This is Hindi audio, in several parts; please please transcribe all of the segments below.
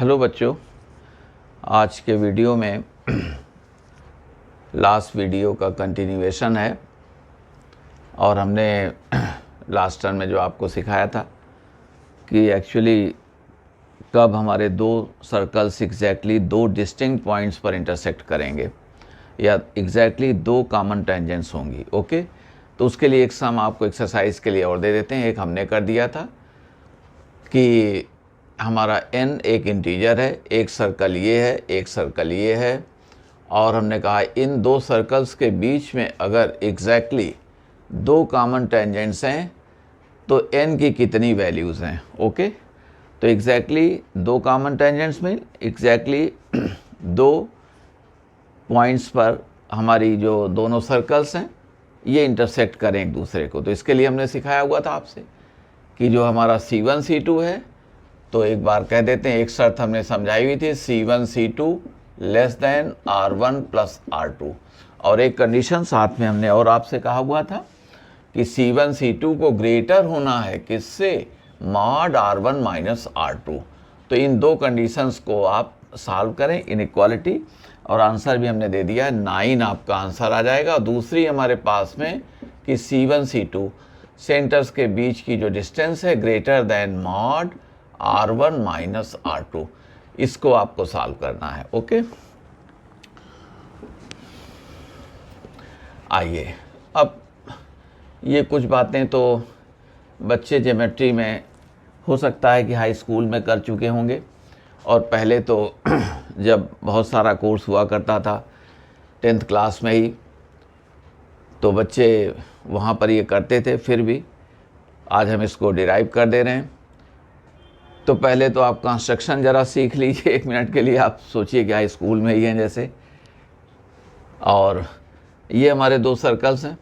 हेलो बच्चों, आज के वीडियो में लास्ट वीडियो का कंटिन्यूएशन है और हमने लास्ट टर्म में जो आपको सिखाया था कि एक्चुअली कब हमारे दो सर्कल्स एग्जैक्टली दो डिस्टिंक्ट पॉइंट्स पर इंटरसेक्ट करेंगे या एग्जैक्टली दो कॉमन टेंजेंट्स होंगी। ओके, तो उसके लिए एक सम आपको एक्सरसाइज के लिए और दे देते हैं। एक हमने कर दिया था कि हमारा n एक इंटीजर है, एक सर्कल ये है, एक सर्कल ये है, और हमने कहा इन दो सर्कल्स के बीच में अगर एग्जैक्टली दो कॉमन टेंजेंट्स हैं तो n की कितनी वैल्यूज़ हैं। ओके, तो एग्जैक्टली दो कॉमन टेंजेंट्स में एग्जैक्टली दो पॉइंट्स पर हमारी जो दोनों सर्कल्स हैं ये इंटरसेक्ट करें एक दूसरे को। तो इसके लिए हमने सिखाया हुआ था आपसे कि जो हमारा C1 C2 है, तो एक बार कह देते हैं, एक शर्त हमने समझाई हुई थी C1 C2 less than R1 plus R2, और एक कंडीशन साथ में हमने और आपसे कहा हुआ था कि C1 C2 को ग्रेटर होना है किससे, मॉड R1 माइनस R2। तो इन दो कंडीशंस को आप सॉल्व करें इनइक्वालिटी, और आंसर भी हमने दे दिया है 9 आपका आंसर आ जाएगा। और दूसरी हमारे पास में कि C1 C2 सेंटर्स के बीच की जो डिस्टेंस है greater than mod R1 minus R2, इसको आपको सॉल्व करना है। ओके, आइए अब ये कुछ बातें तो बच्चे ज्योमेट्री में हो सकता है कि हाई स्कूल में कर चुके होंगे, और पहले तो जब बहुत सारा कोर्स हुआ करता था 10th क्लास में ही, तो बच्चे वहाँ पर ये करते थे। फिर भी आज हम इसको डिराइव कर दे रहे हैं। तो पहले तो आप कंस्ट्रक्शन ज़रा सीख लीजिए, 1 मिनट के लिए आप सोचिए कि हाई स्कूल में ही हैं जैसे। और ये हमारे दो सर्कल्स हैं,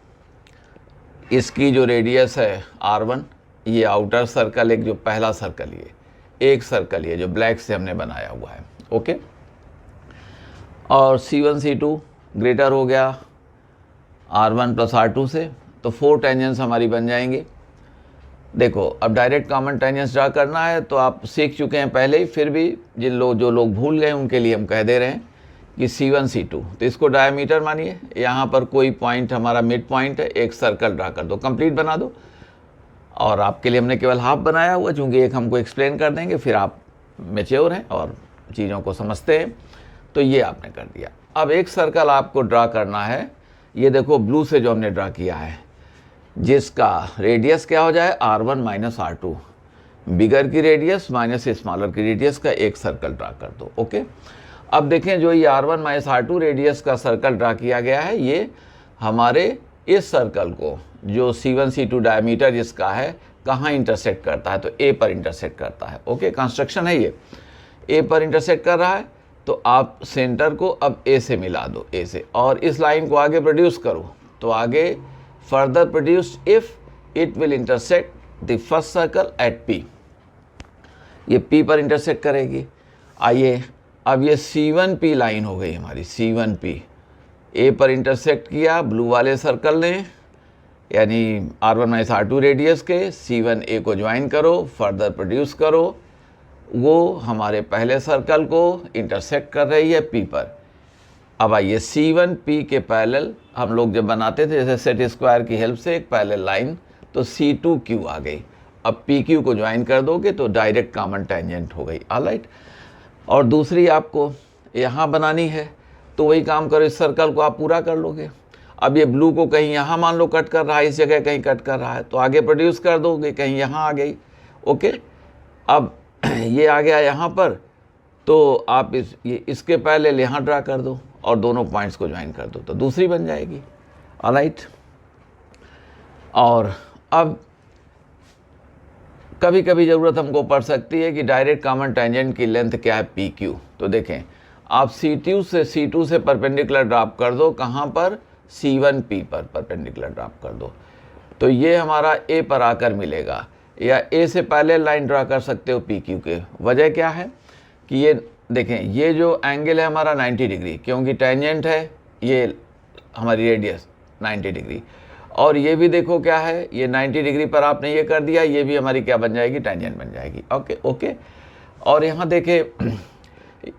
इसकी जो रेडियस है R1, ये आउटर सर्कल, एक जो पहला सर्कल, ये एक सर्कल ये जो ब्लैक से हमने बनाया हुआ है। ओके, और C1 C2 ग्रेटर हो गया R1 प्लस R2 से, तो 4 टेंजेंट्स हमारी बन जाएंगी। देखो, अब डायरेक्ट कॉमन टेंजेंट्स ड्रा करना है तो आप सीख चुके हैं पहले ही, फिर भी जो लोग भूल गए उनके लिए हम कह दे रहे हैं कि C1 C2, तो इसको डायमीटर मानिए। यहाँ पर कोई पॉइंट हमारा मिड पॉइंट है, एक सर्कल ड्रा कर दो, कंप्लीट बना दो। और आपके लिए हमने केवल हाफ बनाया हुआ, चूँकि एक हमको एक्सप्लेन कर देंगे, फिर आप मैच्योर हैं और चीज़ों को समझते हैं। तो ये आपने कर दिया। अब एक सर्कल आपको ड्रा करना है, ये देखो ब्लू से जो हमने ड्रा किया है, जिसका रेडियस क्या हो जाए R1 माइनस R2, बिगर की रेडियस माइनस स्मॉलर की रेडियस का एक सर्कल ड्रा कर दो। ओके, अब देखें जो ये R1 माइनस R2 रेडियस का सर्कल ड्रा किया गया है, ये हमारे इस सर्कल को जो C1 C2 डायमीटर जिसका है कहाँ इंटरसेक्ट करता है, तो A पर इंटरसेक्ट करता है। ओके, कंस्ट्रक्शन है ये, A पर इंटरसेक्ट कर रहा है, तो आप सेंटर को अब A से मिला दो, A से, और इस लाइन को आगे प्रोड्यूस करो। तो आगे further produced if it will intersect the first circle at P, ये P पर इंटरसेक्ट करेगी। आइए अब ये C1P लाइन हो गई हमारी, C1P A पर इंटरसेक्ट किया ब्लू वाले सर्कल ने, यानी R1 माइनस R2 रेडियस के, C1A को ज्वाइन करो, फर्दर प्रोड्यूस करो, वो हमारे पहले सर्कल को इंटरसेक्ट कर रही है P पर। अब आइए C1P के पैरेलल हम लोग जब बनाते थे जैसे सेट स्क्वायर की हेल्प से एक पैरेलल लाइन, तो C2Q आ गई। अब PQ को ज्वाइन कर दोगे तो डायरेक्ट कॉमन टेंजेंट हो गई। ऑलराइट, और दूसरी आपको यहाँ बनानी है, तो वही काम करो, इस सर्कल को आप पूरा कर लोगे। अब ये ब्लू को कहीं यहाँ मान लो कट कर रहा है, इस जगह कहीं कट कर रहा है, तो आगे प्रोड्यूस कर दोगे, कहीं यहाँ आ गई। ओके, अब ये आ गया यहाँ पर, तो आप इसके पैरेलल यहाँ ड्रा कर दो और दोनों पॉइंट्स को ज्वाइन कर दो, तो दूसरी बन जाएगी। ऑलराइट, और अब कभी कभी ज़रूरत हमको पड़ सकती है कि डायरेक्ट कॉमन टेंजेंट की लेंथ क्या है, PQ। तो देखें, आप C2 से परपेंडिकुलर ड्रॉप कर दो, कहाँ पर, C1P पर परपेंडिकुलर ड्रॉप कर दो, तो ये हमारा A पर आकर मिलेगा, या A से पहले लाइन ड्रा कर सकते हो PQ के। वजह क्या है कि ये देखें, ये जो एंगल है हमारा 90 डिग्री, क्योंकि टेंजेंट है ये हमारी रेडियस 90 डिग्री, और ये भी देखो क्या है, ये 90 डिग्री पर आपने ये कर दिया, ये भी हमारी क्या बन जाएगी, टेंजेंट बन जाएगी। ओके, और यहाँ देखें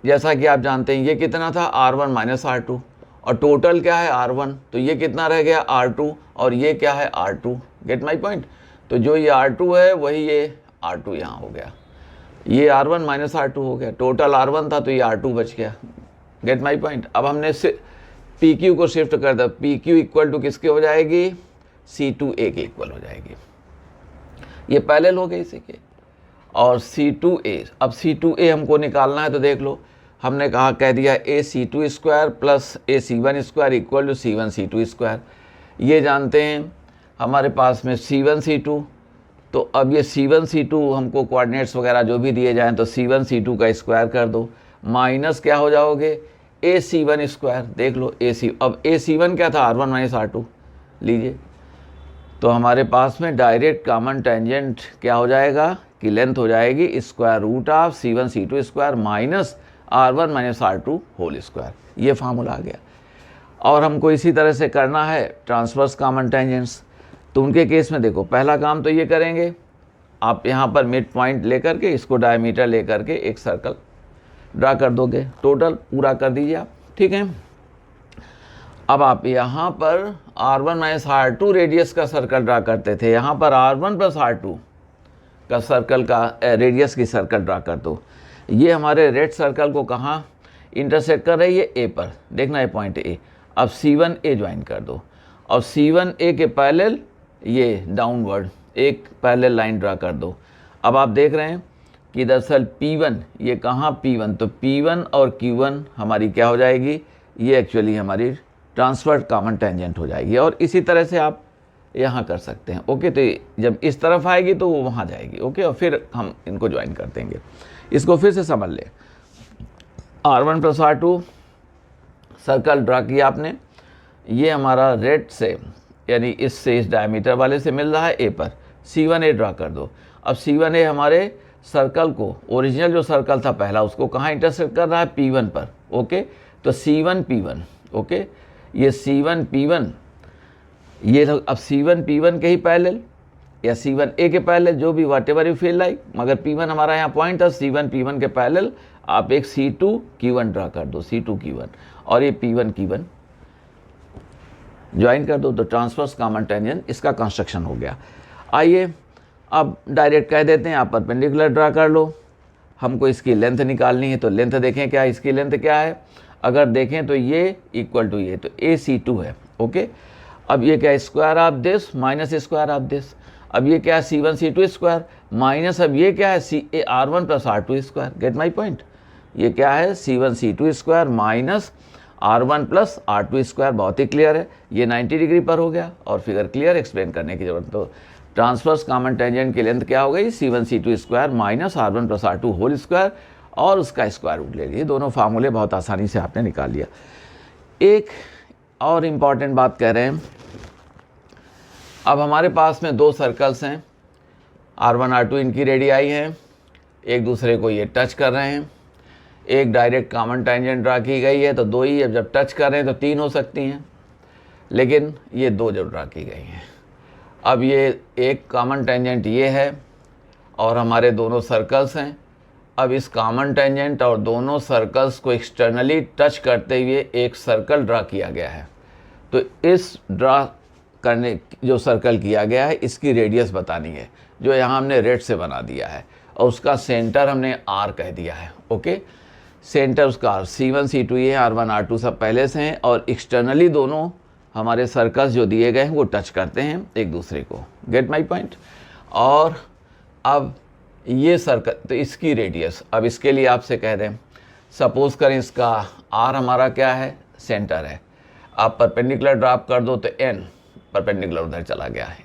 जैसा कि आप जानते हैं ये कितना था R1 माइनस R2 और टोटल क्या है R1, तो ये कितना रह गया R2 और ये क्या है R2। Gate my point. तो जो ये R2 है वही ये R2 यहाँ हो गया, ये R1 माइनस R2 हो गया। टोटल R1 था तो ये R2 बच गया। Gate my point. अब हमने PQ को शिफ्ट कर दिया, PQ इक्वल टू किसके हो जाएगी, C2A के इक्वल हो जाएगी। ये पैरेलल हो गई इसी के। और C2A, अब C2A हमको निकालना है तो देख लो, हमने कहा कह दिया AC2 square plus AC1 square equal to C1 C2 square. ये जानते हैं हमारे पास में C1 C2, तो अब ये C1 C2 हमको कोऑर्डिनेट्स वगैरह जो भी दिए जाएं तो C1 C2 का स्क्वायर कर दो, माइनस क्या हो जाओगे AC1 स्क्वायर। देख लो AC, अब AC1 क्या था R1 माइनस R2 लीजिए, तो हमारे पास में डायरेक्ट कॉमन टेंजेंट क्या हो जाएगा कि लेंथ हो जाएगी square root of C1 C2 square minus R1 minus R2 whole square. ये फार्मूला आ गया। और हमको इसी तरह से करना है ट्रांसवर्स कॉमन टेंजेंट्स। तो उनके केस में देखो, पहला काम तो ये करेंगे, आप यहाँ पर मिड पॉइंट लेकर के इसको डायमीटर लेकर के एक सर्कल ड्रा कर दोगे, टोटल पूरा कर दीजिए आप, ठीक है। अब आप यहाँ पर R1 माइनस R2 रेडियस का सर्कल ड्रा करते थे, यहाँ पर R1 प्लस R2 का सर्कल का रेडियस की सर्कल ड्रा कर दो। ये हमारे रेड सर्कल को कहाँ इंटरसेक्ट कर रही है, A पर, देखना है पॉइंट A। अब C1A ज्वाइन कर दो और C1A के पैरेलल ये डाउनवर्ड एक पैरेलल लाइन ड्रा कर दो। अब आप देख रहे हैं कि दरअसल P1, ये कहाँ P1, तो P1 और Q1 हमारी क्या हो जाएगी, ये एक्चुअली हमारी ट्रांसफर्ड कॉमन टेंजेंट हो जाएगी। और इसी तरह से आप यहाँ कर सकते हैं, ओके। तो जब इस तरफ आएगी तो वो वहाँ जाएगी, ओके, और फिर हम इनको ज्वाइन कर देंगे। इसको फिर से समझ लें, R1 plus R2 circle draw किया आपने, ये हमारा रेड से यानी इससे इस डायमीटर वाले से मिल रहा है A पर, C1A ड्रा कर दो। अब C1A हमारे सर्कल को, ओरिजिनल जो सर्कल था पहला, उसको कहाँ इंटरसेक्ट कर रहा है, P1 पर, ओके। तो C1 P1, ओके, ये C1 P1, ये अब C1 P1 के ही पैरेलल या C1A के पैरेलल, जो भी वाट एवर यू फील लाइक, मगर P1 हमारा यहाँ पॉइंट था, C1 P1 के पैरेलल आप एक C2 Q1 ड्रा कर दो, C2 Q1, और ये P1 Q1 ज्वाइन कर दो, तो ट्रांसवर्स कॉमन टेंजेंट इसका कंस्ट्रक्शन हो गया। आइए अब डायरेक्ट कह देते हैं, आप परपेंडिकुलर ड्रा कर लो। हमको इसकी लेंथ निकालनी है, तो लेंथ देखें क्या है, इसकी लेंथ क्या है, अगर देखें तो ये इक्वल टू ये, तो AC2 है, ओके। अब ये क्या है, square of this minus square of this. अब ये क्या है, C1 C2 स्क्वायर माइनस, अब ये क्या है, R1 plus R2 square. Get my point. ये क्या है, C1 C2 square minus R1 plus R2 square. बहुत ही क्लियर है, ये 90 डिग्री पर हो गया और फिगर क्लियर, एक्सप्लेन करने की जरूरत। तो ट्रांसवर्स कॉमन टेंजेंट की लेंथ क्या हो गई, C1 C2 square minus R1 plus R2 whole square, और उसका स्क्वायर रूट ले लिए। दोनों फार्मूले बहुत आसानी से आपने निकाल लिया। एक और इम्पॉर्टेंट बात कह रहे हैं, अब हमारे पास में दो सर्कल्स हैं, R1 R2 इनकी रेडियाई हैं, एक दूसरे को ये टच कर रहे हैं। एक डायरेक्ट कॉमन टेंजेंट ड्रा की गई है, तो दो ही, अब जब टच कर रहे हैं तो तीन हो सकती हैं, लेकिन ये दो जो ड्रा की गई हैं। अब ये एक कॉमन टेंजेंट ये है और हमारे दोनों सर्कल्स हैं। अब इस कॉमन टेंजेंट और दोनों सर्कल्स को एक्सटर्नली टच करते हुए एक सर्कल ड्रा किया गया है। तो इस ड्रा करने जो सर्कल किया गया है, इसकी रेडियस बतानी है, जो यहाँ हमने रेड से बना दिया है, और उसका सेंटर हमने R कह दिया है, ओके। सेंटर उसका C1 C2 ये R1 R2 सब पहले से हैं, और एक्सटर्नली दोनों हमारे सर्कल्स जो दिए गए हैं वो टच करते हैं एक दूसरे को। Gate my point. और अब ये सर्कल, तो इसकी रेडियस, अब इसके लिए आपसे कह दें, सपोज करें इसका R हमारा क्या है, सेंटर है। आप परपेंडिकुलर ड्रॉप कर दो तो N परपेंडिकुलर उधर चला गया है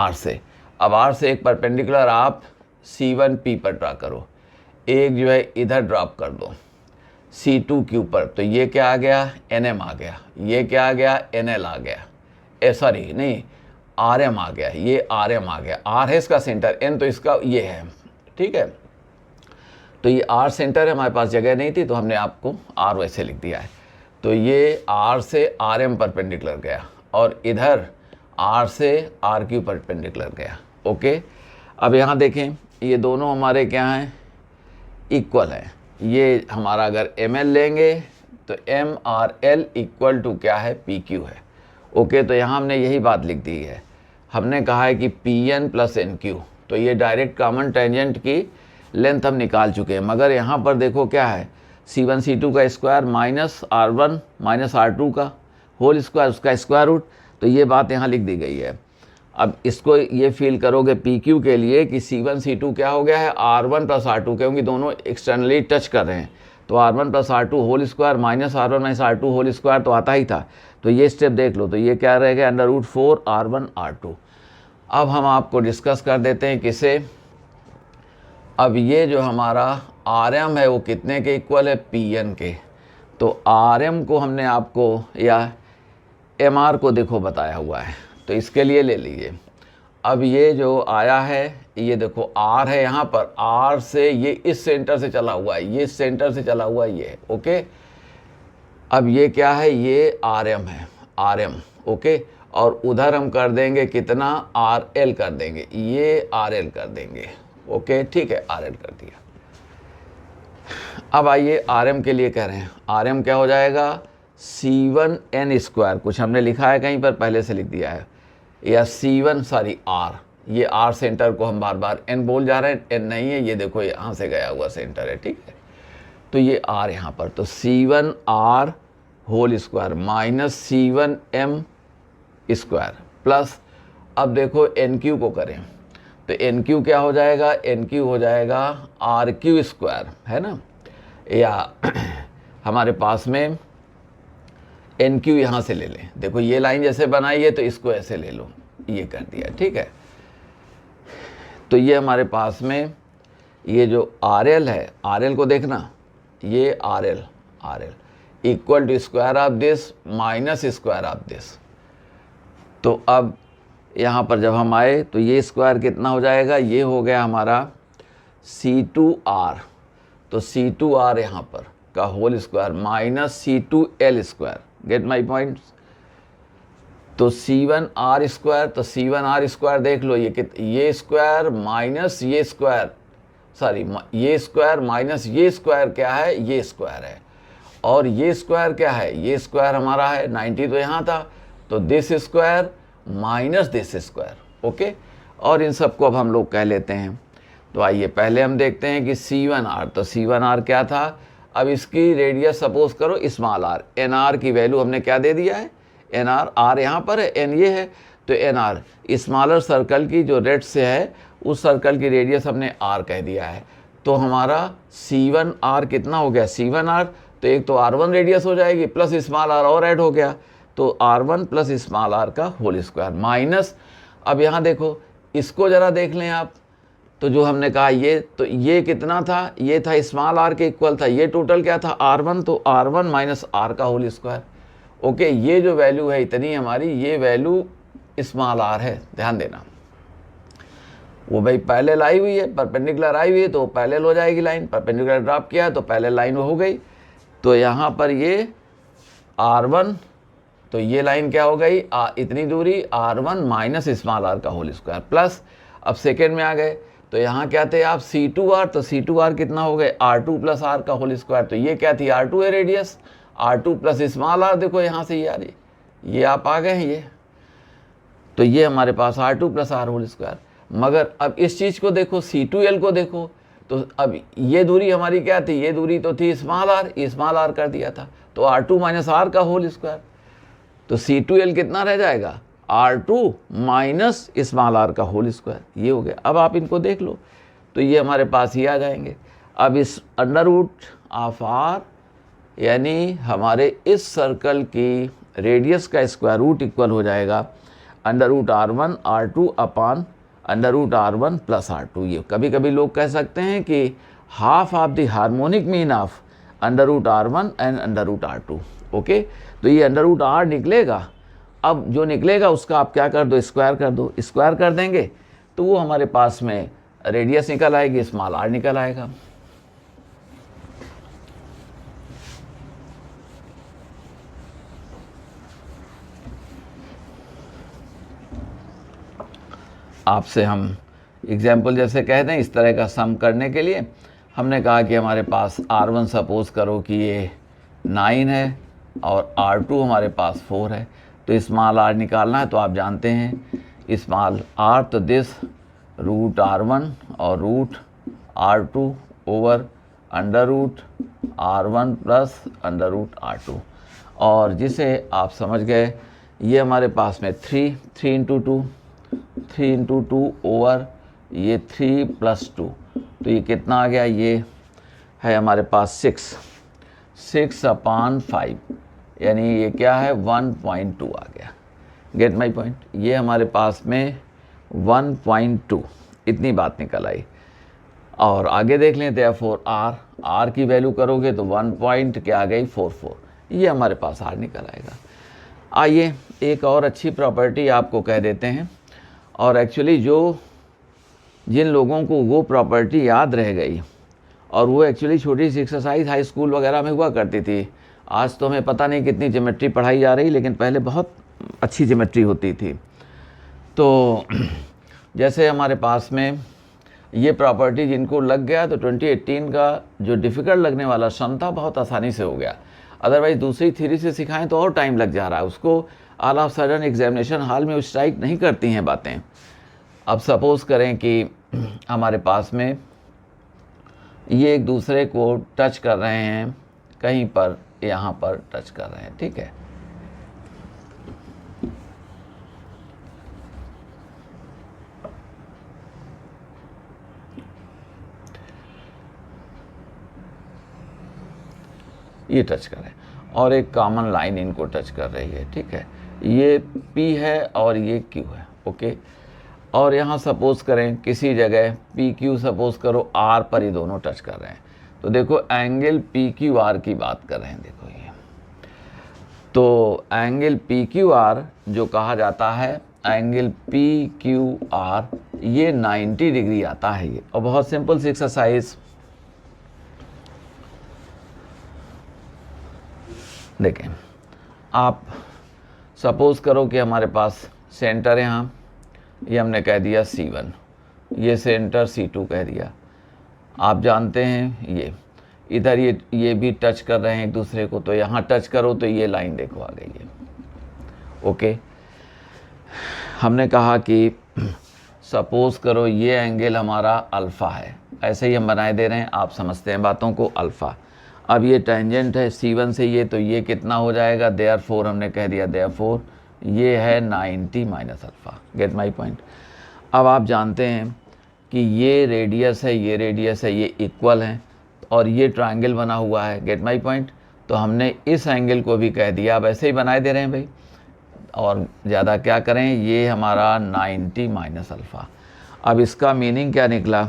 R से। अब R से एक परपेंडिकुलर आप C1P पर ड्रा करो, एक जो है इधर ड्रॉप कर दो C2Q पर, तो ये क्या आ गया, NM आ गया। ये क्या आ गया, NL आ गया, सॉरी नहीं, RM आ गया, ये RM आ गया। R है इसका सेंटर, N तो इसका ये है, ठीक है। तो ये R सेंटर है, हमारे पास जगह नहीं थी तो हमने आपको R वैसे लिख दिया है। तो ये R से RM परपेंडिकुलर गया, और इधर R से RQ परपेंडिकुलर गया, ओके। अब यहाँ देखें, ये दोनों हमारे क्या हैं, इक्वल हैं, ये हमारा अगर ml लेंगे तो MRL इक्वल टू क्या है, PQ है। ओके, तो यहाँ हमने यही बात लिख दी है। हमने कहा है कि PN प्लस NQ, तो ये डायरेक्ट कॉमन टेंजेंट की लेंथ हम निकाल चुके हैं। मगर यहाँ पर देखो क्या है, C1 C2 का square minus R1 minus R2 का होल स्क्वायर, उसका स्क्वायर रूट, तो ये बात यहाँ लिख दी गई है। अब इसको ये फील करोगे PQ के लिए कि C1 C2 क्या हो गया है, R1 प्लस R2, क्योंकि दोनों एक्सटर्नली टच कर रहे हैं। तो R1 plus R2 whole square minus R1 minus R2 whole square तो आता ही था। तो ये स्टेप देख लो, तो ये क्या रहेगा, √4 R1 R2। अब हम आपको डिस्कस कर देते हैं किसे। अब ये जो हमारा RM है वो कितने के इक्वल है, PN के। तो RM को हमने आपको या MR को देखो बताया हुआ है, तो इसके लिए ले लीजिए। अब ये जो आया है, ये देखो R है यहाँ पर, R से ये इस सेंटर से चला हुआ है, ये इस सेंटर से चला हुआ है ये। ओके, अब ये क्या है, ये RM है, RM। ओके, और उधर हम कर देंगे कितना, RL कर देंगे, ये RL कर देंगे। ओके, ठीक है, RL कर दिया। अब आइए RM के लिए कह रहे हैं, RM क्या हो जाएगा, C1n स्क्वायर, कुछ हमने लिखा है कहीं पर, पहले से लिख दिया है, या C1 सॉरी R, ये R सेंटर को हम बार बार n बोल जा रहे हैं, n नहीं है, ये देखो यहाँ से गया हुआ सेंटर है, ठीक है। तो ये R यहाँ पर, तो C1R whole square minus C1m square plus, अब देखो NQ को करें तो NQ क्या हो जाएगा, NQ हो जाएगा RQ स्क्वायर, है ना, या हमारे पास में NQ यहाँ से ले लें। देखो ये लाइन जैसे बनाई है तो इसको ऐसे ले लो, ये कर दिया, ठीक है। तो ये हमारे पास में ये जो RL है, RL को देखना, ये RL equal to square of this minus square of this. तो अब यहाँ पर जब हम आए तो ये स्क्वायर कितना हो जाएगा, ये हो गया हमारा C2R, तो C2R यहाँ पर का whole square minus C2L square, get my point. तो C1R स्क्वायर, तो C1R स्क्वायर देख लो, ये स्क्वायर माइनस ये स्क्वायर, सॉरी ये स्क्वायर माइनस ये स्क्वायर क्या है, ये स्क्वायर है, और ये स्क्वायर क्या है, ये स्क्वायर हमारा है 90, तो यहाँ था, तो this square minus this square. Okay, और इन सबको अब हम लोग कह लेते हैं। तो आइए पहले हम देखते हैं कि C1R, तो C1R क्या था, अब इसकी रेडियस सपोज करो स्मॉल r, NR की वैल्यू हमने क्या दे दिया है, NR, R यहाँ पर है, N ये है, तो NR स्मॉलर सर्कल की जो रेड से है उस सर्कल की रेडियस हमने R कह दिया है। तो हमारा C1R कितना हो गया, C1R, तो एक तो R1 रेडियस हो जाएगी प्लस स्मॉल r और ऐड हो गया, तो R1 प्लस स्मॉल r का होल स्क्वायर माइनस, अब यहाँ देखो इसको ज़रा देख लें आप, तो जो हमने कहा ये, तो ये कितना था, ये था स्मॉल r के इक्वल था, ये टोटल क्या था R1, तो R1 माइनस R का होल स्क्वायर। ओके, ये जो वैल्यू है इतनी हमारी, ये वैल्यू स्मॉल r है, ध्यान देना। वो भाई पैरेलल आई हुई है, परपेंडिकुलर आई हुई है, तो पैरेलल हो जाएगी लाइन, परपेंडिकुलर ड्रॉप किया तो पैरेलल लाइन हो गई। तो यहाँ पर ये R1, तो ये लाइन क्या हो गई, इतनी दूरी R1 माइनस स्मॉल r का होल स्क्वायर प्लस, अब सेकेंड में आ गए तो यहाँ क्या थे आप, C2R, तो C2R कितना हो गए, R2 प्लस R का होल स्क्वायर, तो ये क्या थी, R2 है radius, R2 plus small r, देखो यहाँ से ये आ रही, ये आप आ गए हैं ये, तो ये हमारे पास R2 plus R whole square. मगर अब इस चीज़ को देखो, C2L को देखो, तो अब ये दूरी हमारी क्या थी, ये दूरी तो थी स्मॉल r कर दिया था, तो R2 माइनस R का होल स्क्वायर, तो C2L कितना रह जाएगा, R2 माइनस स्मॉल r का होल स्क्वायर, ये हो गया। अब आप इनको देख लो, तो ये हमारे पास ही आ जाएंगे। अब इस अंडर रूट ऑफ R, यानी हमारे इस सर्कल की रेडियस का स्क्वायर रूट इक्वल हो जाएगा under root R1 R2 upon under root R1 plus R2। ये कभी कभी लोग कह सकते हैं कि half of the harmonic mean of under root R1 and under root R2। Okay, तो ये अंडर रूट R निकलेगा, अब जो निकलेगा उसका आप क्या कर दो, स्क्वायर कर दो, स्क्वायर कर देंगे तो वो हमारे पास में रेडियस निकल आएगी, स्मॉल r निकल आएगा। आपसे हम एग्जाम्पल जैसे कहते हैं, इस तरह का सम करने के लिए हमने कहा कि हमारे पास R1 सपोज़ करो कि ये 9 है और R2 हमारे पास 4 है, तो स्मॉल r निकालना है। तो आप जानते हैं स्मॉल r, तो दिस रूट R1 और root R2 over under root R1 plus under root R2, और जिसे आप समझ गए ये हमारे पास में 3 इंटू 2 ओवर ये 3 प्लस 2, तो ये कितना आ गया, ये है हमारे पास 6/5, यानी ये क्या है 1.2 आ गया। गेट माई पॉइंट, ये हमारे पास में 1.2 इतनी बात निकल आई। और आगे देख लें, therefore r की वैल्यू करोगे तो 1 पॉइंट क्या आ गई 44, ये हमारे पास r निकल आएगा। आइए एक और अच्छी प्रॉपर्टी आपको कह देते हैं, और एक्चुअली जिन लोगों को वो प्रॉपर्टी याद रह गई, और वो एक्चुअली छोटी सी एक्सरसाइज हाई स्कूल वगैरह में हुआ करती थी। आज तो हमें पता नहीं कितनी ज्योमेट्री पढ़ाई जा रही, लेकिन पहले बहुत अच्छी ज्योमेट्री होती थी। तो जैसे हमारे पास में ये प्रॉपर्टी जिनको लग गया, तो 2018 का जो डिफ़िकल्ट लगने वाला सम था बहुत आसानी से हो गया। अदरवाइज़ दूसरी थ्योरी से सिखाएं तो और टाइम लग जा रहा है, उसको all of sudden examination hall में स्ट्राइक नहीं करती हैं बातें। अब सपोज़ करें कि हमारे पास में ये एक दूसरे को टच कर रहे हैं, कहीं पर यहाँ पर टच कर रहे हैं, ठीक है। ये टच कर रहे हैं और एक कॉमन लाइन इनको टच कर रही है, ठीक है। ये P है और ये Q है, ओके। और यहाँ सपोज़ करें किसी जगह PQ सपोज़ करो R पर ये दोनों टच कर रहे हैं, तो देखो एंगल PQR की बात कर रहे हैं, देखो ये। तो एंगल PQR जो कहा जाता है, एंगल PQR ये 90 डिग्री आता है ये। और बहुत सिंपल सी एक्सरसाइज देखें, आप सपोज़ करो कि हमारे पास सेंटर है यहाँ, ये हमने कह दिया C1, ये सेंटर C2 कह दिया। आप जानते हैं ये इधर ये भी टच कर रहे हैं एक दूसरे को, तो यहाँ टच करो तो ये लाइन देखो आ गई है, ओके। हमने कहा कि सपोज़ करो ये एंगल हमारा अल्फ़ा है, ऐसे ही हम बनाए दे रहे हैं, आप समझते हैं बातों को, अल्फ़ा। अब ये टेंजेंट है C1 से ये, तो ये कितना हो जाएगा, देयरफॉर हमने कह दिया देयरफॉर ये है 90 minus alpha. Gate my point. अब आप जानते हैं कि ये रेडियस है, ये रेडियस है, ये इक्वल हैं, और ये ट्रायंगल बना हुआ है। Gate my point. तो हमने इस एंगल को भी कह दिया, अब ऐसे ही बनाए दे रहे हैं भाई, और ज़्यादा क्या करें, ये हमारा 90 माइनस अल्फ़ा। अब इसका मीनिंग क्या निकला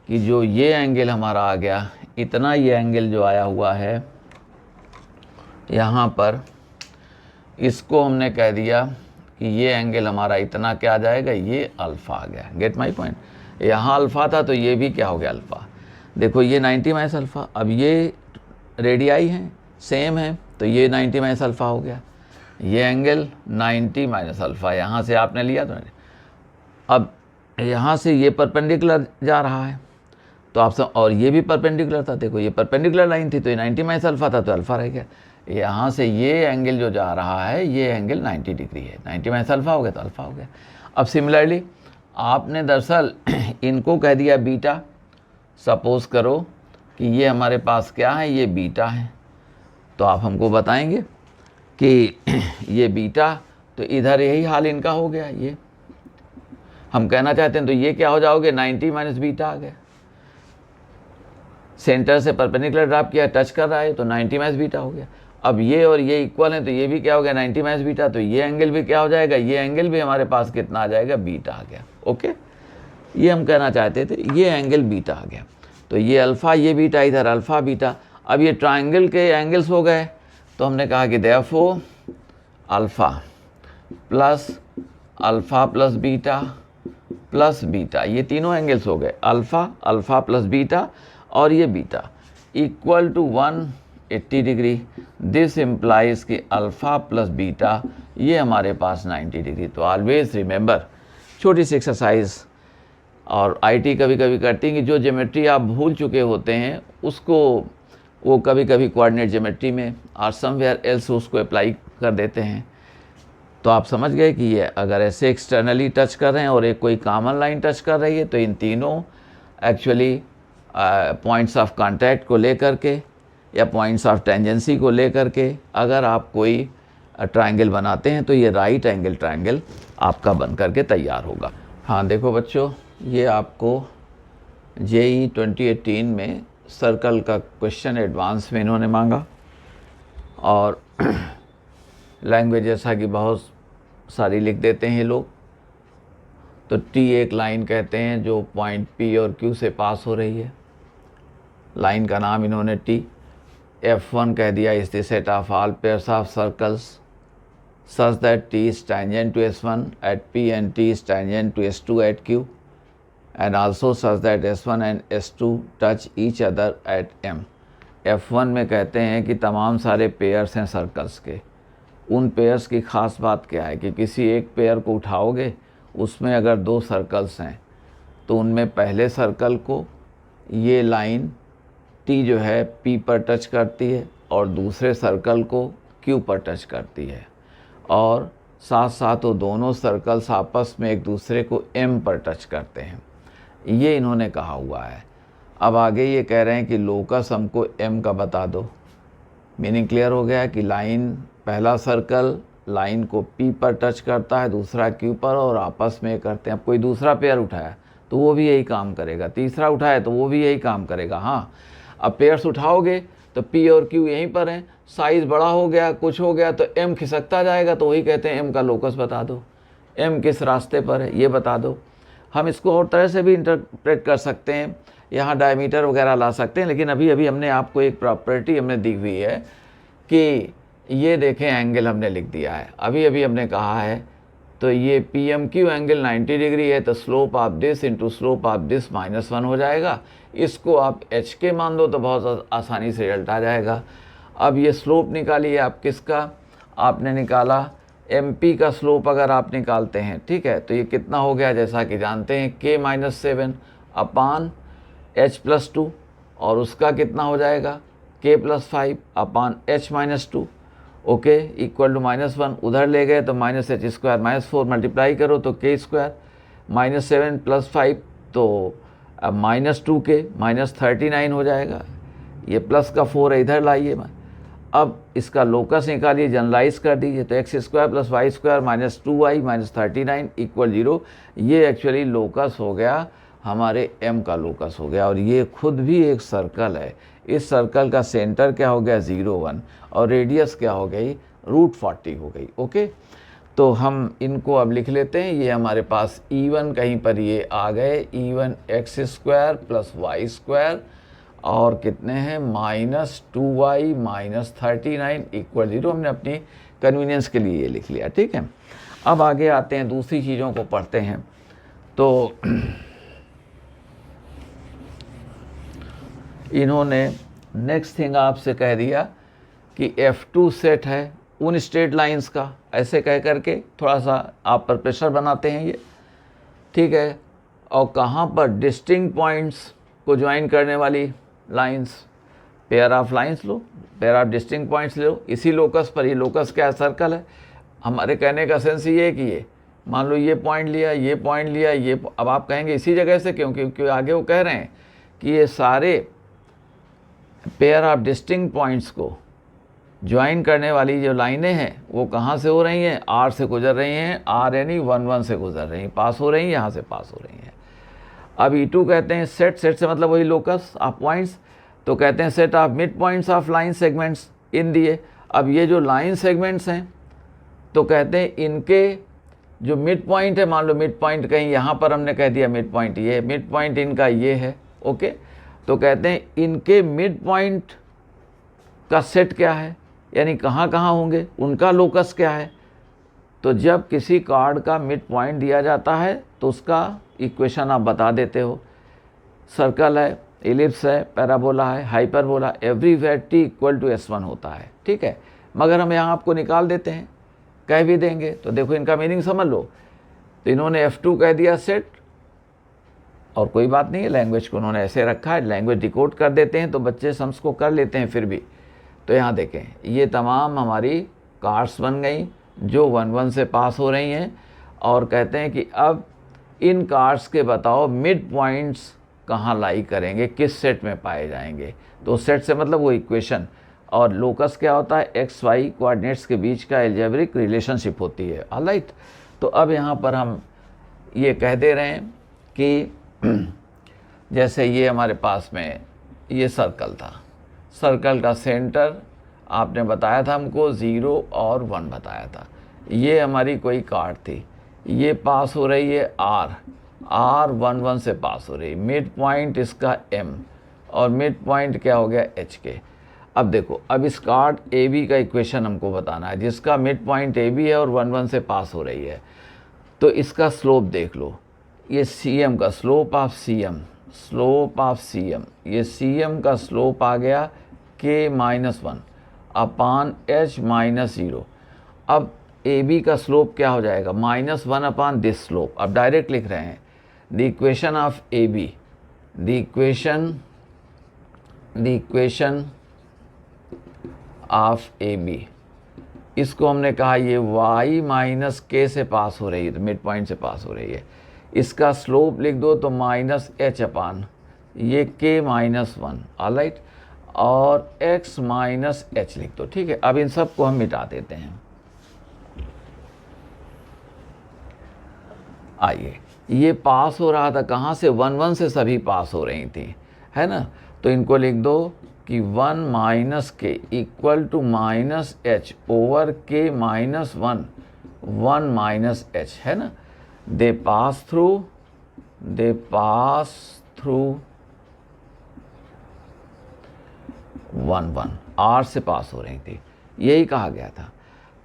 कि जो ये एंगल हमारा आ गया, इतना ये एंगल जो आया हुआ है यहाँ पर, इसको हमने कह दिया कि ये एंगल हमारा इतना क्या आ जाएगा, ये अल्फ़ा आ गया। Gate my point. यहाँ अल्फ़ा था तो ये भी क्या हो गया, अल्फ़ा। देखो ये 90 माइनस अल्फ़ा, अब ये रेडियाई हैं सेम है, तो ये 90 माइनस अल्फ़ा हो गया। ये एंगल 90 माइनस अल्फ़ा यहाँ से आपने लिया, तो अब यहाँ से ये परपेंडिकुलर जा रहा है, तो आप सब, और ये भी परपेंडिकुलर था, देखो ये परपेंडिकुलर लाइन थी, तो ये 90 माइनस अल्फ़ा था, तो अल्फ़ा रह गया। यहाँ से ये एंगल जो जा रहा है, ये एंगल 90 डिग्री है, 90 माइनस अल्फ़ा हो गया तो अल्फ़ा हो गया। अब सिमिलरली आपने दरअसल इनको कह दिया बीटा। सपोज़ करो कि ये हमारे पास क्या है, ये बीटा है, तो आप हमको बताएंगे कि ये बीटा, तो इधर यही हाल इनका हो गया, ये हम कहना चाहते हैं, तो ये क्या हो जाओगे, 90 माइनस बीटा आ गया। सेंटर से परपेंडिकुलर ड्रॉप किया, टच कर रहा है, तो 90 माइनस बीटा हो गया। अब ये और ये इक्वल है, तो ये भी क्या हो गया, 90 माइनस बीटा, तो ये एंगल भी क्या हो जाएगा, ये एंगल भी हमारे पास कितना आ जाएगा, बीटा आ गया, ओके। ये हम कहना चाहते थे, ये एंगल बीटा आ गया, तो ये अल्फ़ा, ये बीटा, इधर अल्फ़ा बीटा। अब ये ट्राइंगल के एंगल्स हो गए, तो हमने कहा कि therefore alpha plus beta plus beta, ये तीनों एंगल्स हो गए, अल्फ़ा प्लस बीटा और ये beta equal to 180 degree. This implies कि अल्फ़ा प्लस बीटा ये हमारे पास 90 डिग्री। तो ऑलवेज रिमेंबर, छोटी सी एक्सरसाइज और आईटी कभी कभी करती है कि जो ज्योमेट्री आप भूल चुके होते हैं उसको वो कभी कभी कोऑर्डिनेट ज्योमेट्री में और समवेयर एल्स उसको अप्लाई कर देते हैं। तो आप समझ गए कि ये अगर ऐसे एक्सटर्नली टच कर रहे हैं और एक कोई कॉमन लाइन टच कर रही है तो इन तीनों एक्चुअली पॉइंट्स ऑफ कांटेक्ट को लेकर के या पॉइंट्स ऑफ टेंजेंसी को लेकर के अगर आप कोई ट्रायंगल बनाते हैं तो ये राइट एंगल ट्रायंगल आपका बन करके तैयार होगा। हाँ देखो बच्चों, ये आपको JEE 2018 में सर्कल का क्वेश्चन एडवांस में इन्होंने मांगा और लैंग्वेज जैसा कि बहुत सारी लिख देते हैं ये लोग। तो T एक लाइन कहते हैं जो पॉइंट P और Q से पास हो रही है, लाइन का नाम इन्होंने T। F1 कह दिया is the set of all pairs of circles such that T is tangent to S1 at P and T is tangent to S2 at Q and also such that S1 and S2 touch each other at M। F1 में कहते हैं कि तमाम सारे पेयर्स हैं सर्कल्स के। उन पेयर्स की ख़ास बात क्या है कि किसी एक पेयर को उठाओगे, उसमें अगर दो सर्कल्स हैं तो उनमें पहले सर्कल को ये लाइन T जो है P पर टच करती है और दूसरे सर्कल को Q पर टच करती है और साथ साथ वो दोनों सर्कल्स आपस में एक दूसरे को M पर टच करते हैं। ये इन्होंने कहा हुआ है। अब आगे ये कह रहे हैं कि लोकस हमको M का बता दो। मीनिंग क्लियर हो गया कि लाइन, पहला सर्कल लाइन को P पर टच करता है, दूसरा Q पर, और आपस में करते हैं। अब कोई दूसरा पेयर उठाया तो वो भी यही काम करेगा, तीसरा उठाया तो वो भी यही काम करेगा। हाँ, अब पेयर्स उठाओगे तो P और Q यहीं पर हैं, साइज़ बड़ा हो गया, कुछ हो गया तो M खिसकता जाएगा, तो वही कहते हैं M का लोकस बता दो, M किस रास्ते पर है ये बता दो। हम इसको और तरह से भी इंटरप्रेट कर सकते हैं, यहाँ डायमीटर वगैरह ला सकते हैं, लेकिन अभी अभी हमने आपको एक प्रॉपर्टी हमने दी हुई है कि ये देखें एंगल हमने लिख दिया है, अभी अभी हमने कहा है। तो ये PMQ एंगल 90 डिग्री है तो slope of this into slope of this -1 हो जाएगा। इसको आप HK मान दो तो बहुत आसानी से रिजल्ट आ जाएगा। अब ये स्लोप निकालिए आप किसका, आपने निकाला MP का स्लोप अगर आप निकालते हैं, ठीक है, तो ये कितना हो गया जैसा कि जानते हैं K-7 अपान H+2 और उसका कितना हो जाएगा K+5 upon H-2, okay, equal to -1। उधर ले गए तो -H² -4 मल्टीप्लाई करो तो K² -7 + 5 तो -2K -39 हो जाएगा। ये प्लस का 4 है, इधर लाइए। अब इसका लोकस निकालिए, जनरलाइज कर दीजिए तो x² + y² -2y -39 = 0। ये एक्चुअली लोकस हो गया, हमारे M का लोकस हो गया। और ये खुद भी एक सर्कल है। इस सर्कल का सेंटर क्या हो गया 0, 1 और रेडियस क्या हो गई √40 हो गई। ओके, तो हम इनको अब लिख लेते हैं। ये हमारे पास E1 कहीं पर ये आ गए, E1 x² + y² और कितने हैं -2y -39 = 0। हमने अपनी कन्वीनियंस के लिए ये लिख लिया, ठीक है। अब आगे आते हैं, दूसरी चीज़ों को पढ़ते हैं। तो इन्होंने नेक्स्ट थिंग आपसे कह दिया कि F2 सेट है उन स्ट्रेट लाइंस का, ऐसे कह करके थोड़ा सा आप पर प्रेशर बनाते हैं ये, ठीक है। और कहाँ पर डिस्टिंक्ट पॉइंट्स को ज्वाइन करने वाली लाइंस, पेयर ऑफ लाइंस लो, पेयर ऑफ डिस्टिंक्ट पॉइंट्स लो इसी लोकस पर। ये लोकस क्या है, सर्कल है। हमारे कहने का सेंस ये है कि ये मान लो ये पॉइंट लिया, ये पॉइंट लिया, ये, अब आप कहेंगे इसी जगह से क्यों, क्योंकि आगे वो कह रहे हैं कि ये सारे पेयर ऑफ डिस्टिंक्ट पॉइंट्स को ज्वाइन करने वाली जो लाइनें हैं वो कहाँ से हो रही हैं, R से गुजर रही हैं, R यानी 1, 1 से गुजर रही हैं, पास हो रही हैं, यहाँ से पास हो रही हैं। अब E2 कहते हैं सेट, सेट से मतलब वही लोकस ऑफ पॉइंट्स, तो कहते हैं set of mid points of line segments इन दिए। अब ये जो लाइन सेगमेंट्स हैं तो कहते हैं इनके जो मिड पॉइंट है, मान लो मिड पॉइंट कहीं यहाँ पर हमने कह दिया मिड पॉइंट ये, मिड पॉइंट इनका ये है, ओके। तो कहते हैं इनके मिड पॉइंट का सेट क्या है, यानी कहाँ कहाँ होंगे, उनका लोकस क्या है। तो जब किसी कार्ड का मिड पॉइंट दिया जाता है तो उसका इक्वेशन आप बता देते हो। सर्कल है, एलिप्स है, पैराबोला है, हाइपरबोला, एवरीवेयर T = S1 होता है, ठीक है। मगर हम यहाँ आपको निकाल देते हैं, कह भी देंगे। तो देखो इनका मीनिंग समझ लो। तो इन्होंने F2 कह दिया सेट, और कोई बात नहीं है, लैंग्वेज को उन्होंने ऐसे रखा है, लैंग्वेज डिकोड कर देते हैं तो बच्चे सम्स को कर लेते हैं फिर भी। तो यहाँ देखें, ये तमाम हमारी कार्ड्स बन गई जो 1-1 से पास हो रही हैं, और कहते हैं कि अब इन कार्ड्स के बताओ मिड पॉइंट्स कहाँ लाई करेंगे, किस सेट में पाए जाएंगे। तो सेट से मतलब वो इक्वेशन, और लोकस क्या होता है, एक्स वाई कोऑर्डिनेट्स के बीच का एल्जेब्रिक रिलेशनशिप होती है। ऑलराइट, तो अब यहाँ पर हम ये कह दे रहे हैं कि जैसे ये हमारे पास में ये सर्कल था, सर्कल का सेंटर आपने बताया था हमको 0 और 1 बताया था। ये हमारी कोई कार्ड थी, ये पास हो रही है R 1-1 से पास हो रही है, मिड पॉइंट इसका M, और मिड पॉइंट क्या हो गया H के। अब देखो, अब इस कार्ड AB का इक्वेशन हमको बताना है जिसका मिड पॉइंट AB है और 1-1 से पास हो रही है। तो इसका स्लोप देख लो, ये CM का slope of CM, slope of CM, ये CM का स्लोप आ गया K-1 अपान H -0। अब AB का स्लोप क्या हो जाएगा, -1 अपान दिस स्लोप। अब डायरेक्ट लिख रहे हैं the equation of AB, the equation of AB, इसको हमने कहा ये y - k से पास हो रही है, तो मिड पॉइंट से पास हो रही है। इसका स्लोप लिख दो तो -h अपान ये K-1, ऑलराइट, और x - h लिख दो। ठीक है, अब इन सब को हम मिटा देते हैं। आइए, ये पास हो रहा था कहाँ से, 1-1 से सभी पास हो रही थी, है ना। तो इनको लिख दो कि 1 - k equal to -h over K-1 1 - h, है ना। दे पास थ्रू 1-1, R से पास हो रही थी, यही कहा गया था।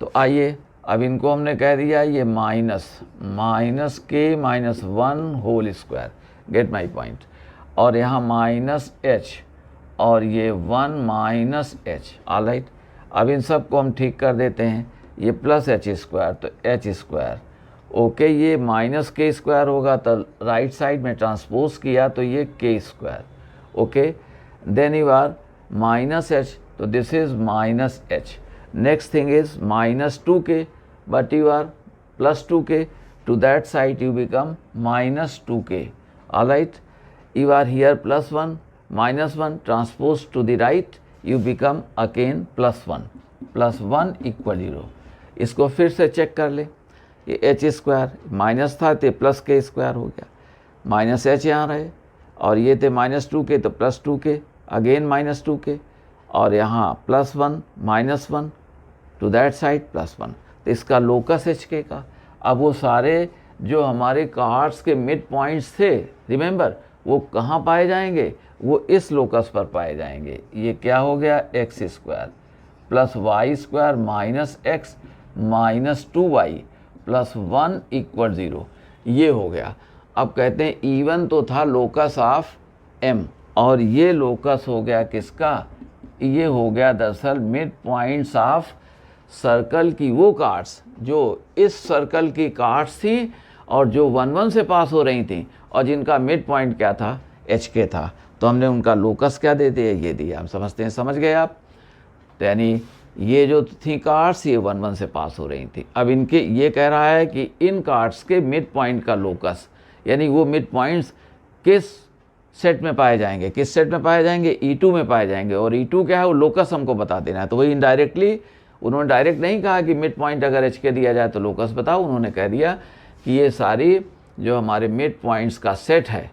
तो आइए, अब इनको हमने कह दिया ये -K-1 whole square, get my point, और यहाँ -h और ये 1 - h, ऑलराइट। अब इन सब को हम ठीक कर देते हैं, ये +h² तो h², ओके, ये -k² होगा तो राइट साइड में ट्रांसपोज किया तो ये k², okay. Then you are -h, तो this is -h। Next thing is -2k, but you are +2k, to that side you become -2k, alright. You are here +1 -1 transpose to the right, you become again +1 +1 = 0। इसको फिर से चेक कर ले, ये h² माइनस था तो +k² हो गया, -h यहाँ रहे, और ये थे -2k तो +2k, अगेन -2k, और यहाँ +1 -1 टू दैट साइड +1। तो इसका लोकस HK का, अब वो सारे जो हमारे कार्ड्स के मिड पॉइंट्स थे, रिमेंबर, वो कहाँ पाए जाएंगे, वो इस लोकस पर पाए जाएंगे। ये क्या हो गया, x² + y² - x -2y + 1 = 0, ये हो गया। अब कहते हैं इवन तो था लोकस ऑफ M, और ये लोकस हो गया किसका, ये हो गया दरअसल मिड पॉइंट्स ऑफ सर्कल की वो कार्ड्स जो इस सर्कल की कार्ड्स थी और जो 1-1 से पास हो रही थी, और जिनका मिड पॉइंट क्या था, HK था। तो हमने उनका लोकस क्या दे दिया, ये दिया। हम समझते हैं, समझ गए आप। तो यानी ये जो थी कार्ड्स, ये 1-1 से पास हो रही थी। अब इनके ये कह रहा है कि इन कार्ड्स के मिड पॉइंट का लोकस, यानी वो मिड पॉइंट्स किस सेट में पाए जाएंगे, किस सेट में पाए जाएंगे, E2 में पाए जाएंगे। और E2 क्या है, वो लोकस हमको बता देना है। तो वही इनडायरेक्टली, उन्होंने डायरेक्ट नहीं कहा कि मिड पॉइंट अगर HK दिया जाए तो लोकस बताओ, उन्होंने कह दिया कि ये सारी जो हमारे मिड पॉइंट्स का सेट है,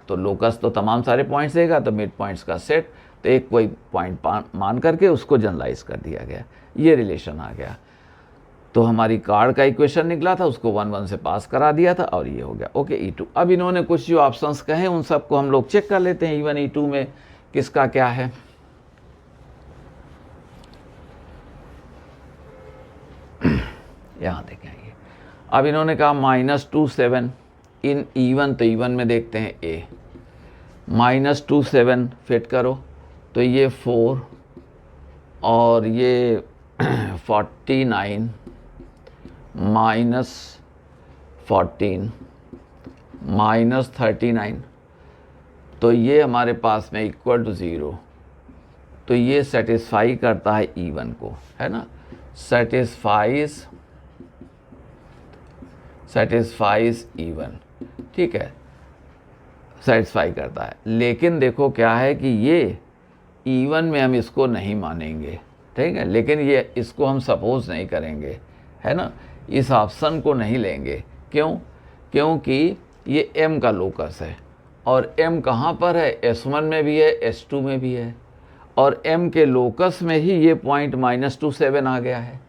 तो लोकस तो तमाम सारे पॉइंट्स देगा, तो मिड पॉइंट्स का सेट, तो एक कोई पॉइंट मान करके उसको जनरलाइज कर दिया गया, ये रिलेशन आ गया। तो हमारी कार्ड का इक्वेशन निकला था, उसको 1-1 से पास करा दिया था, और ये हो गया, ओके, E2। अब इन्होंने कुछ जो ऑप्शंस कहे उन सबको हम लोग चेक कर लेते हैं, इवन E2 में किसका क्या है। यहाँ देखें, ये अब इन्होंने कहा -27 इन E1, तो E1 में देखते हैं A, -27 फिट करो तो ये 4 और ये 49 -14 -39, तो ये हमारे पास में इक्वल टू 0, तो ये सेटिस्फाई करता है E1 को, है ना, सेटिस्फाइज E1, ठीक है, सेटिस्फाई करता है। लेकिन देखो क्या है कि ये E1 में हम इसको नहीं मानेंगे, ठीक है, लेकिन ये इसको हम सपोज नहीं करेंगे, है ना, इस ऑप्शन को नहीं लेंगे। क्यों? क्योंकि ये M का लोकस है और M कहाँ पर है, S1 में भी है, S2 में भी है, और M के लोकस में ही ये पॉइंट -27 आ गया है।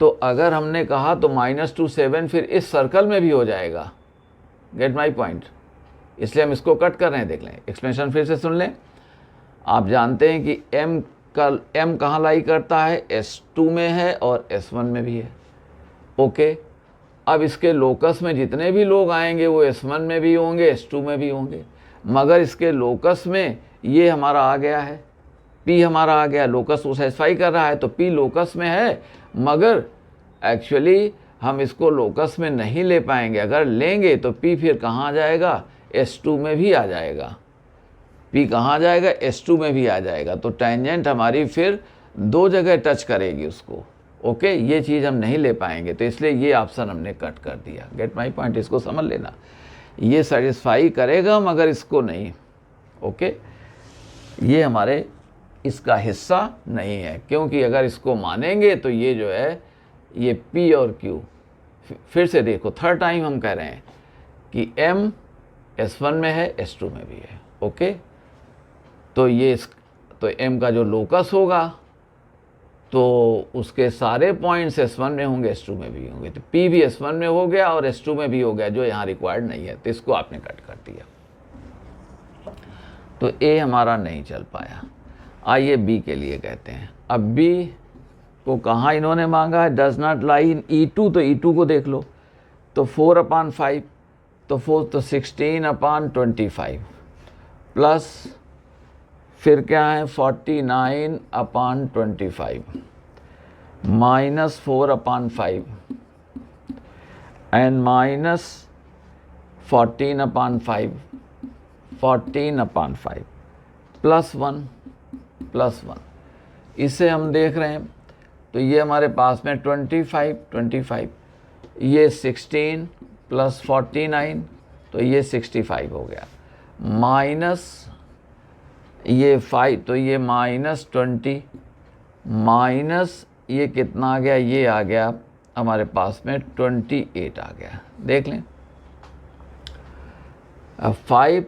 तो अगर हमने कहा तो -27 फिर इस सर्कल में भी हो जाएगा। Gate my point? इसलिए हम इसको कट कर रहे हैं। देख लें, एक्सप्लेनेशन फिर से सुन लें। आप जानते हैं कि M कहाँ लाई करता है, S2 में है और S1 में भी है। ओके, अब इसके लोकस में जितने भी लोग आएंगे वो S1 में भी होंगे, S2 में भी होंगे, मगर इसके लोकस में ये हमारा आ गया है, P हमारा आ गया, लोकस को सेटिस्फाई कर रहा है, तो P लोकस में है, मगर एक्चुअली हम इसको लोकस में नहीं ले पाएंगे। अगर लेंगे तो P फिर कहाँ आ जाएगा, S2 में भी आ जाएगा। P कहाँ आ जाएगा, S2 में भी आ जाएगा। तो टेंजेंट हमारी फिर दो जगह टच करेगी उसको। ओके, ये चीज़ हम नहीं ले पाएंगे, तो इसलिए ये ऑप्शन हमने कट कर दिया। Gate my point? इसको समझ लेना, ये सेटिस्फाई करेगा मगर इसको नहीं। ओके, ये हमारे इसका हिस्सा नहीं है, क्योंकि अगर इसको मानेंगे तो ये जो है ये P और Q, फिर से देखो थर्ड टाइम हम कह रहे हैं कि M S1 में है, S2 में भी है। ओके, तो ये तो M का जो लोकस होगा तो उसके सारे पॉइंट्स S1 में होंगे, S2 में भी होंगे, तो P भी S1 में हो गया और S2 में भी हो गया, जो यहाँ रिक्वायर्ड नहीं है, तो इसको आपने कट कर दिया। तो A हमारा नहीं चल पाया। आइए B के लिए कहते हैं। अब B को कहाँ इन्होंने मांगा है, does not lie in E2, तो E2 को देख लो, तो 4/5, तो 16/25 प्लस फिर क्या है 49/25 -4/5 एंड -14/5 14/5 +1 इसे हम देख रहे हैं, तो ये हमारे पास में 25, ये 16 + 49, तो ये 65 हो गया, माइनस ये 5, तो ये -20 माइनस ये कितना आ गया, ये आ गया हमारे पास में 28 आ गया। देख लें, अब 5,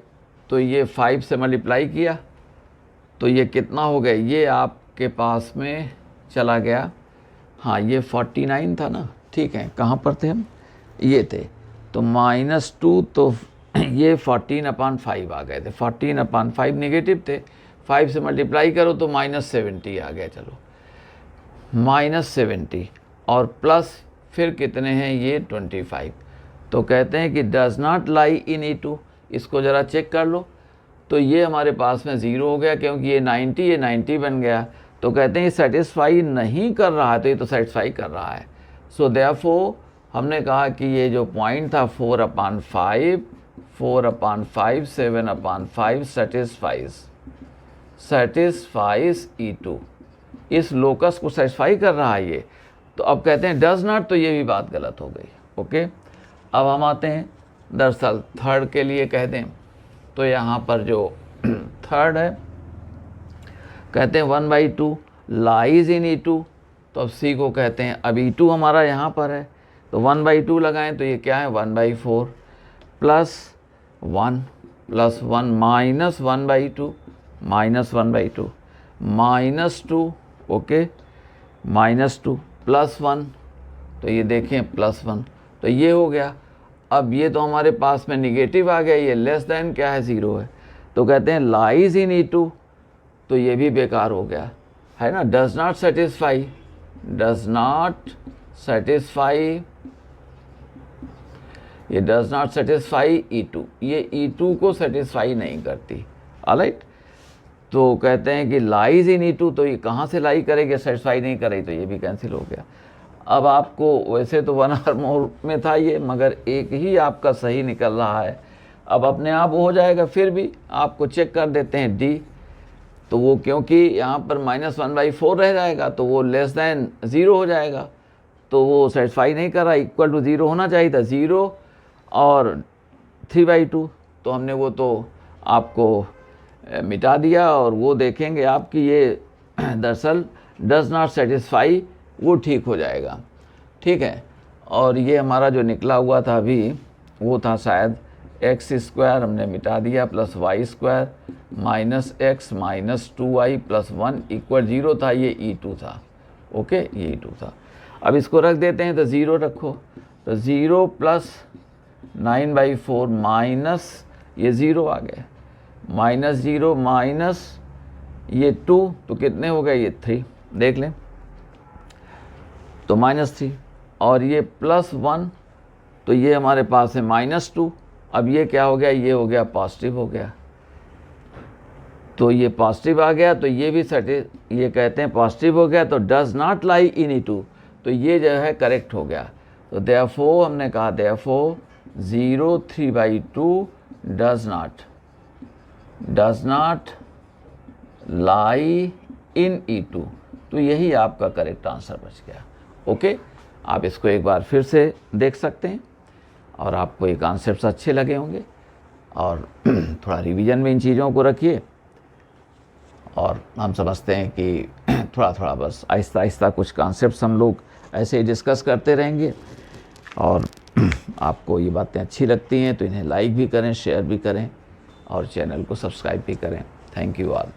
तो ये 5 से मल्टीप्लाई किया तो ये कितना हो गया, ये आपके पास में चला गया, हाँ ये 49 था ना, ठीक है, कहाँ पर थे हम, ये थे, तो -2, तो ये 14/5 आ गए थे, 14/5 नेगेटिव थे, 5 से मल्टीप्लाई करो तो -70 आ गया। चलो -70 और प्लस फिर कितने हैं, ये 25, तो कहते हैं कि does not lie in E2। इसको ज़रा चेक कर लो, तो ये हमारे पास में 0 हो गया, क्योंकि ये 90 बन गया, तो कहते हैं ये सेटिस्फाई नहीं कर रहा है, तो ये तो सेटिस्फाई कर रहा है। सो देयरफॉर हमने कहा कि ये जो पॉइंट था 4/5 7/5 सेटिस्फाइज E2, इस लोकस को सेटिस्फाई कर रहा है ये। तो अब कहते हैं डज नॉट, तो ये भी बात गलत हो गई। ओके, अब हम आते हैं दरअसल थर्ड के लिए कह दें, तो यहाँ पर जो थर्ड है कहते हैं 1/2 लाइज इन E2, तो अब C को कहते हैं, अब E2 हमारा यहाँ पर है, तो 1/2 लगाएं तो ये क्या है 1/4 +1 -1/2 -2 ओके, -2 +1, तो ये देखें +1, तो ये हो गया। अब ये तो हमारे पास में निगेटिव आ गया, ये लेस देन क्या है 0 है, तो कहते हैं लाइज इन E2, तो ये भी बेकार हो गया, है ना, डज नॉट सेटिस्फाई ये डज नॉट सेटिस्फाई E2, ये E2 को सेटिस्फाई नहीं करती। ऑलराइट, तो कहते हैं कि लाइज इन E2, तो ये कहाँ से लाई करेगी, सेटिस्फाई नहीं करेगी, तो ये भी कैंसिल हो गया। अब आपको वैसे तो 1 और मोर में था ये, मगर एक ही आपका सही निकल रहा है, अब अपने आप हो जाएगा, फिर भी आपको चेक कर देते हैं डी, तो वो क्योंकि यहाँ पर -1/4 रह जाएगा तो वो लेस दैन 0 हो जाएगा, तो वो सेटिस्फाई नहीं कर रहा, इक्वल टू 0 होना चाहिए था, 0 और 3/2, तो हमने वो तो आपको मिटा दिया। और वो देखेंगे आपकी ये दरअसल डज नॉट सेटिस्फाई, वो ठीक हो जाएगा, ठीक है। और ये हमारा जो निकला हुआ था अभी वो था शायद x² हमने मिटा दिया plus y² minus x minus 2y plus 1 equal 0 था, ये E2 था, ओके, ये E2 था। अब इसको रख देते हैं, तो 0 रखो, तो 0 प्लस 9/4 माइनस ये 0 आ गया, माइनस 0 माइनस ये 2, तो कितने हो गए, ये 3, देख लें, तो -3, और ये +1, तो ये हमारे पास है -2। अब ये क्या हो गया, ये हो गया पॉजिटिव हो गया, तो ये पॉजिटिव आ गया, तो ये भी ये कहते हैं पॉजिटिव हो गया, तो does not lie in E2, तो ये जो है करेक्ट हो गया। तो देयरफॉर हमने कहा therefore 0 3/2 does not lie in E2, तो यही आपका करेक्ट आंसर बच गया, ओके। आप इसको एक बार फिर से देख सकते हैं और आपको ये कॉन्सेप्ट्स अच्छे लगे होंगे, और थोड़ा रिवीजन में इन चीज़ों को रखिए, और हम समझते हैं कि थोड़ा थोड़ा बस आहिस्ता आहिस्ता कुछ कॉन्सेप्ट्स हम लोग ऐसे ही डिस्कस करते रहेंगे। और आपको ये बातें अच्छी लगती हैं तो इन्हें लाइक भी करें, शेयर भी करें और चैनल को सब्सक्राइब भी करें। Thank you all.